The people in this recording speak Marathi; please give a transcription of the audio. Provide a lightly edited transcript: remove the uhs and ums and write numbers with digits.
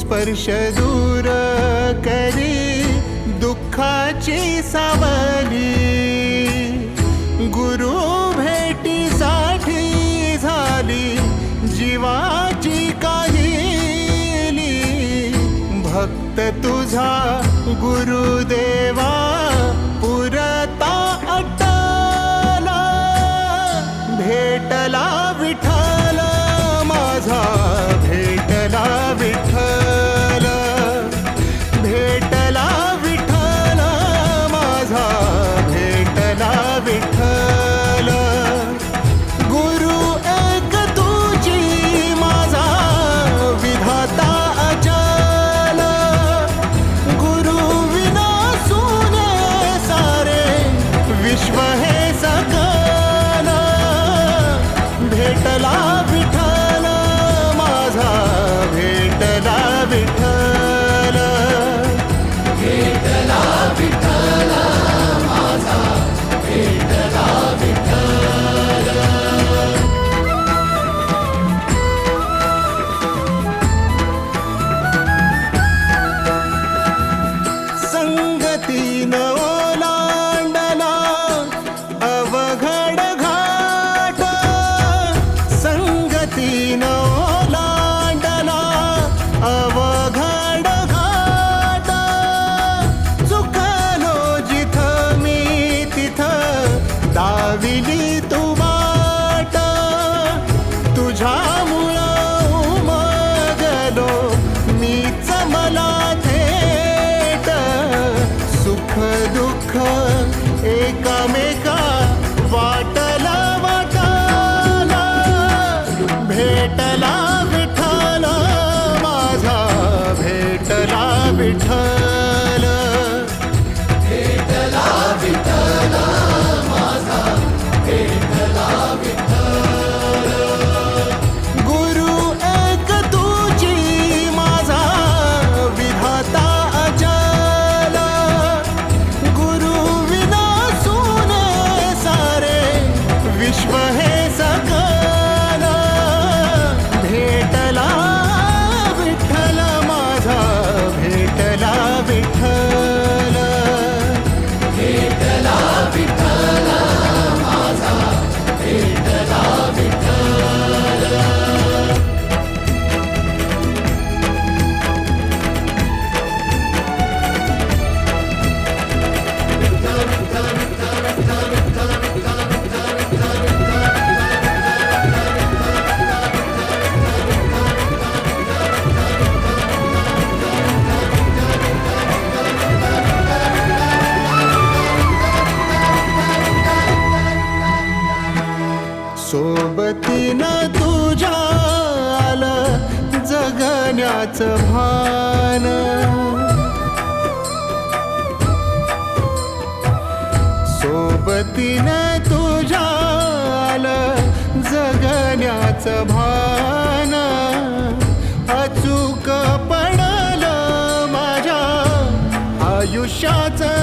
स्पर्श दूर करी दुःखाची सावली, गुरु भेटीसाठी झाली जीवाची काहिली। भक्त तुझा गुरुदेवा पुरता अटला, भेटला विठ्ठल माझा, भेटला विठ्ठल, भेटला विठ्ठल माझा, भेटला विठ्ठल। गुरु एक तुझी माझा विधाता अचल, गुरु विना सुने सारे विश्व हे सकल। भेटला विठ्ठल माझा, भेटला विठ्ठल, भेटला विठ्ठल माझा, भेटला विठ्ठल। संगतीन ओलांडला अवघड घाट, संगतीन ओलांडला अवघड घाट। चुकलो जिथं मी तिथं दाविली तू वाट, तुझ्यामुळं उमगलो मीच मला थेट। सुख दुःख एकामेका वाटला वाटाला, भेटला विठ्ठल माझा, भेटला विठ्ठल, भेटला विठ्ठल माझा, भेटला विठ्ठल। गुरु एक तुझी माझा विधाता अचल, गुरु विना सुने सारे विश्व हे सकल। भेटला विठ्ठल माझा, भेटला विठ्ठल, भेटला विठ्ठल माझा, भेटला विठ्ठल। सोबतीनं तुझ्या आलं जगण्याचं भान, सोबतीनं तुझ्या आलं जगण्याचं भान। अचूक पडलं माझ्या आयुष्याचं